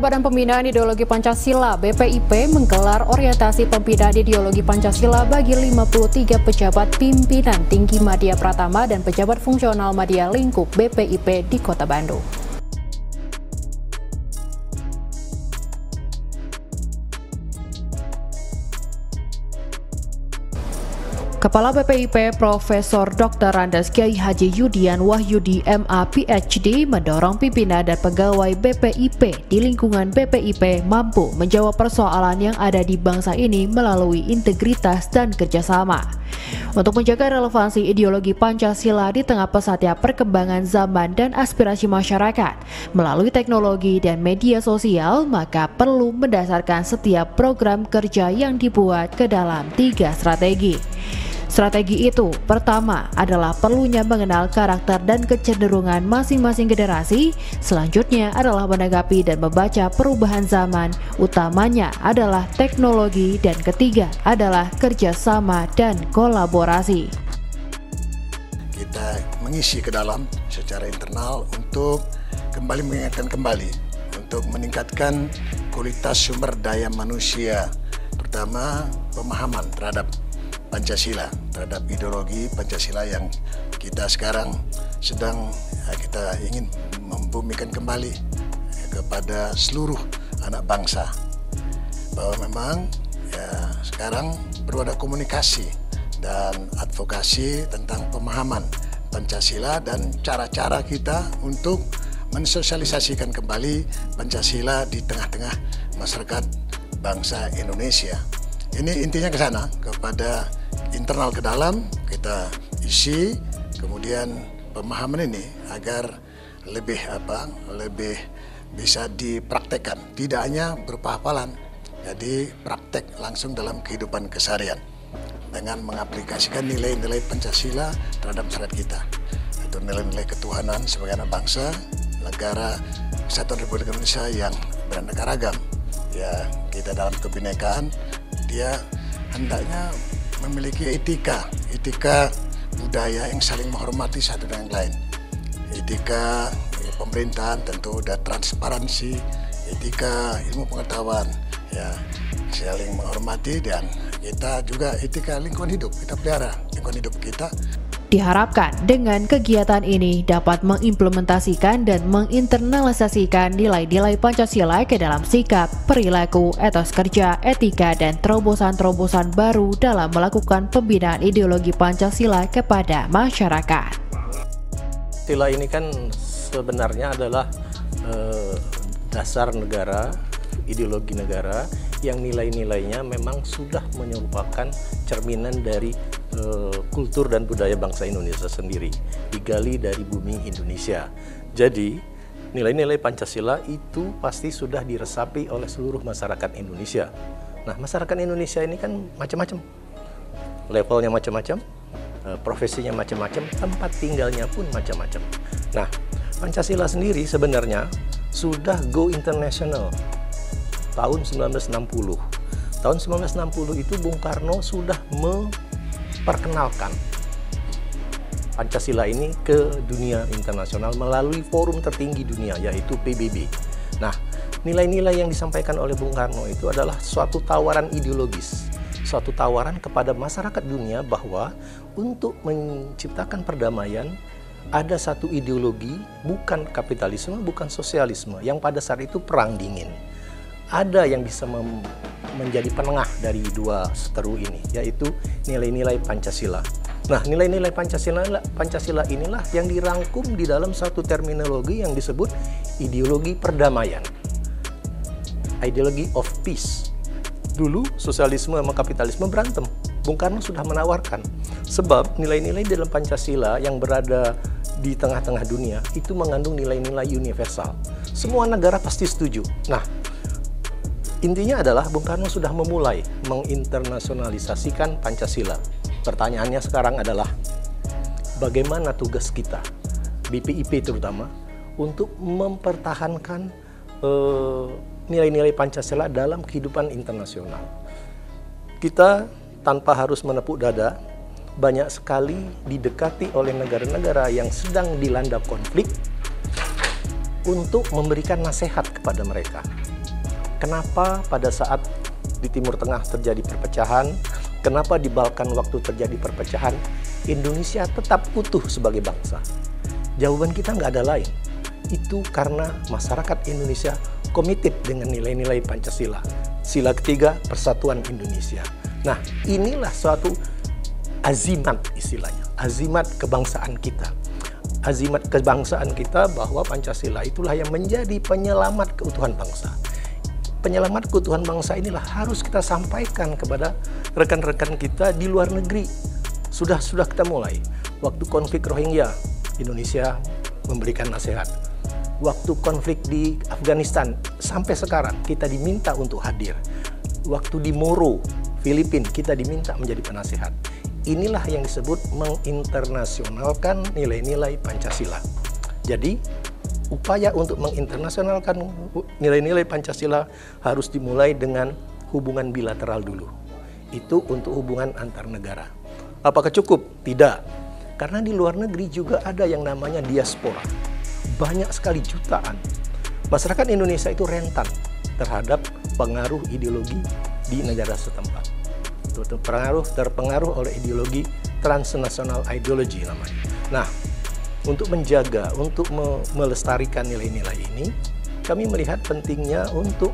Badan Pembinaan Ideologi Pancasila (BPIP) menggelar orientasi pembinaan ideologi Pancasila bagi 53 pejabat pimpinan tinggi Madya Pratama dan pejabat fungsional Madya Lingkup BPIP di Kota Bandung. Kepala BPIP Profesor Dr. Andes Kiai Haji Yudian Wahyudi MA PhD mendorong pimpinan dan pegawai BPIP di lingkungan BPIP mampu menjawab persoalan yang ada di bangsa ini melalui integritas dan kerjasama. Untuk menjaga relevansi ideologi Pancasila di tengah pesatnya perkembangan zaman dan aspirasi masyarakat melalui teknologi dan media sosial, maka perlu mendasarkan setiap program kerja yang dibuat ke dalam 3 strategi. Strategi itu, pertama adalah perlunya mengenal karakter dan kecenderungan masing-masing generasi, selanjutnya adalah menanggapi dan membaca perubahan zaman, utamanya adalah teknologi, dan ketiga adalah kerjasama dan kolaborasi. Kita mengisi ke dalam secara internal untuk kembali mengingatkan untuk meningkatkan kualitas sumber daya manusia, terutama pemahaman terhadap Pancasila, terhadap ideologi Pancasila yang kita sekarang sedang kita ingin membumikan kembali kepada seluruh anak bangsa, bahwa memang sekarang perlu ada komunikasi dan advokasi tentang pemahaman Pancasila dan cara-cara kita untuk mensosialisasikan kembali Pancasila di tengah-tengah masyarakat bangsa Indonesia. Ini intinya ke sana, kepada internal ke dalam kita isi, kemudian pemahaman ini agar lebih bisa dipraktekkan, tidak hanya berupa hafalan, jadi praktek langsung dalam kehidupan keseharian dengan mengaplikasikan nilai-nilai Pancasila terhadap masyarakat kita. Itu nilai-nilai ketuhanan sebagai anak bangsa, negara Kesatuan Republik Indonesia yang beraneka ragam. Ya, kita dalam kebinekaan, dia hendaknya memiliki etika budaya yang saling menghormati satu dengan yang lain. Etika pemerintahan tentu ada transparansi, etika ilmu pengetahuan ya saling menghormati, dan kita juga etika lingkungan hidup, kita pelihara lingkungan hidup kita. Diharapkan dengan kegiatan ini dapat mengimplementasikan dan menginternalisasikan nilai-nilai Pancasila ke dalam sikap, perilaku, etos kerja, etika, dan terobosan-terobosan baru dalam melakukan pembinaan ideologi Pancasila kepada masyarakat. Pancasila ini kan sebenarnya adalah dasar negara, ideologi negara yang nilai-nilainya memang sudah merupakan cerminan dari kultur dan budaya bangsa Indonesia sendiri, digali dari bumi Indonesia. Jadi nilai-nilai Pancasila itu pasti sudah diresapi oleh seluruh masyarakat Indonesia. Nah, masyarakat Indonesia ini kan macam-macam, levelnya macam-macam, profesinya macam-macam, tempat tinggalnya pun macam-macam. Nah, Pancasila sendiri sebenarnya sudah go international tahun 1960. Tahun 1960 itu Bung Karno sudah memperkenalkan Pancasila ini ke dunia internasional melalui forum tertinggi dunia, yaitu PBB. Nah, nilai-nilai yang disampaikan oleh Bung Karno itu adalah suatu tawaran ideologis, suatu tawaran kepada masyarakat dunia bahwa untuk menciptakan perdamaian ada satu ideologi, bukan kapitalisme, bukan sosialisme, yang pada saat itu perang dingin. Ada yang bisa menjadi penengah dari dua seteru ini, yaitu nilai-nilai Pancasila. Nah, nilai-nilai Pancasila inilah yang dirangkum di dalam satu terminologi yang disebut ideologi perdamaian, ideology of peace. Dulu sosialisme sama kapitalisme berantem. Bung Karno sudah menawarkan, sebab nilai-nilai dalam Pancasila yang berada di tengah-tengah dunia itu mengandung nilai-nilai universal. Semua negara pasti setuju. Nah, intinya adalah Bung Karno sudah memulai menginternasionalisasikan Pancasila. Pertanyaannya sekarang adalah bagaimana tugas kita, BPIP terutama, untuk mempertahankan nilai-nilai Pancasila dalam kehidupan internasional. Kita tanpa harus menepuk dada, banyak sekali didekati oleh negara-negara yang sedang dilanda konflik, untuk memberikan nasihat kepada mereka. Kenapa pada saat di Timur Tengah terjadi perpecahan, kenapa di Balkan waktu terjadi perpecahan, Indonesia tetap utuh sebagai bangsa? Jawaban kita nggak ada lain. Itu karena masyarakat Indonesia komited dengan nilai-nilai Pancasila. Sila ketiga, Persatuan Indonesia. Nah, inilah suatu azimat istilahnya, azimat kebangsaan kita. Azimat kebangsaan kita bahwa Pancasila itulah yang menjadi penyelamat keutuhan bangsa. Penyelamat keutuhan bangsa inilah harus kita sampaikan kepada rekan-rekan kita di luar negeri. Sudah kita mulai. Waktu konflik Rohingya, Indonesia memberikan nasihat. Waktu konflik di Afghanistan, sampai sekarang kita diminta untuk hadir. Waktu di Moro, Filipina, kita diminta menjadi penasehat. Inilah yang disebut menginternasionalkan nilai-nilai Pancasila. Jadi, upaya untuk menginternasionalkan nilai-nilai Pancasila harus dimulai dengan hubungan bilateral dulu. Itu untuk hubungan antar negara. Apakah cukup? Tidak. Karena di luar negeri juga ada yang namanya diaspora. Banyak sekali jutaan. Masyarakat Indonesia itu rentan terhadap pengaruh ideologi di negara setempat. Terpengaruh oleh ideologi transnational ideology namanya. Nah, untuk menjaga, untuk melestarikan nilai-nilai ini, kami melihat pentingnya untuk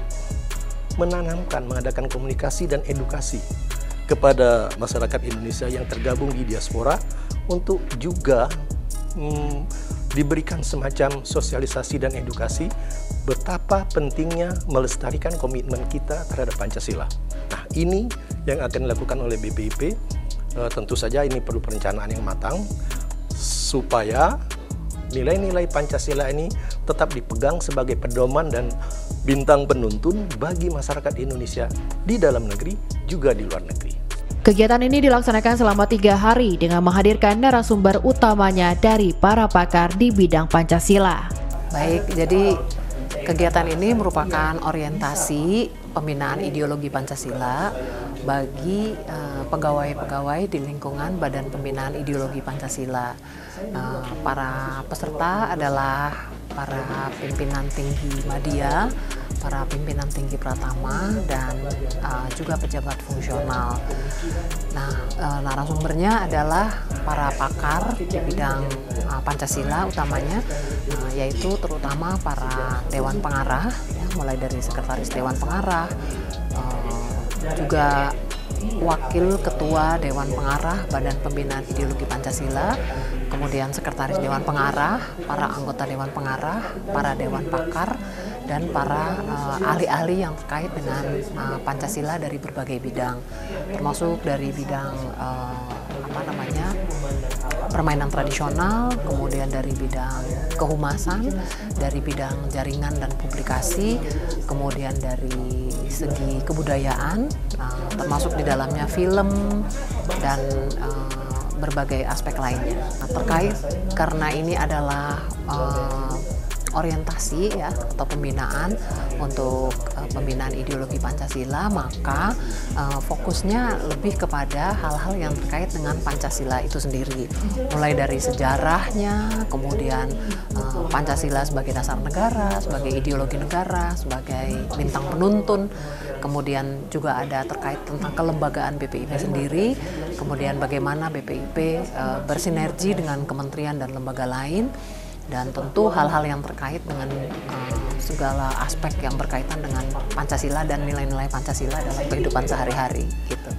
mengadakan komunikasi dan edukasi kepada masyarakat Indonesia yang tergabung di diaspora untuk juga diberikan semacam sosialisasi dan edukasi betapa pentingnya melestarikan komitmen kita terhadap Pancasila. Nah, ini yang akan dilakukan oleh BPIP. Tentu saja ini perlu perencanaan yang matang supaya nilai-nilai Pancasila ini tetap dipegang sebagai pedoman dan bintang penuntun bagi masyarakat Indonesia di dalam negeri juga di luar negeri. Kegiatan ini dilaksanakan selama 3 hari dengan menghadirkan narasumber utamanya dari para pakar di bidang Pancasila. Baik, jadi kegiatan ini merupakan orientasi pembinaan ideologi Pancasila bagi pegawai-pegawai di lingkungan Badan Pembinaan Ideologi Pancasila. Para peserta adalah para pimpinan tinggi Madya, para pimpinan tinggi Pratama, dan juga pejabat fungsional. Nah, narasumbernya adalah para pakar di bidang Pancasila utamanya, yaitu terutama para Dewan Pengarah, ya, mulai dari Sekretaris Dewan Pengarah, juga Wakil Ketua Dewan Pengarah Badan Pembinaan Ideologi Pancasila, kemudian Sekretaris Dewan Pengarah, para anggota Dewan Pengarah, para Dewan Pakar, dan para ahli-ahli yang terkait dengan Pancasila dari berbagai bidang, termasuk dari bidang permainan tradisional, kemudian dari bidang kehumasan, dari bidang jaringan dan publikasi, kemudian dari segi kebudayaan, termasuk di dalamnya film dan berbagai aspek lainnya. Nah, terkait karena ini adalah orientasi ya atau pembinaan untuk pembinaan ideologi Pancasila, maka fokusnya lebih kepada hal-hal yang terkait dengan Pancasila itu sendiri, mulai dari sejarahnya, kemudian Pancasila sebagai dasar negara, sebagai ideologi negara, sebagai bintang penuntun, kemudian juga ada terkait tentang kelembagaan BPIP sendiri, kemudian bagaimana BPIP bersinergi dengan kementerian dan lembaga lain, dan tentu hal-hal yang terkait dengan segala aspek yang berkaitan dengan Pancasila dan nilai-nilai Pancasila dalam kehidupan sehari-hari gitu.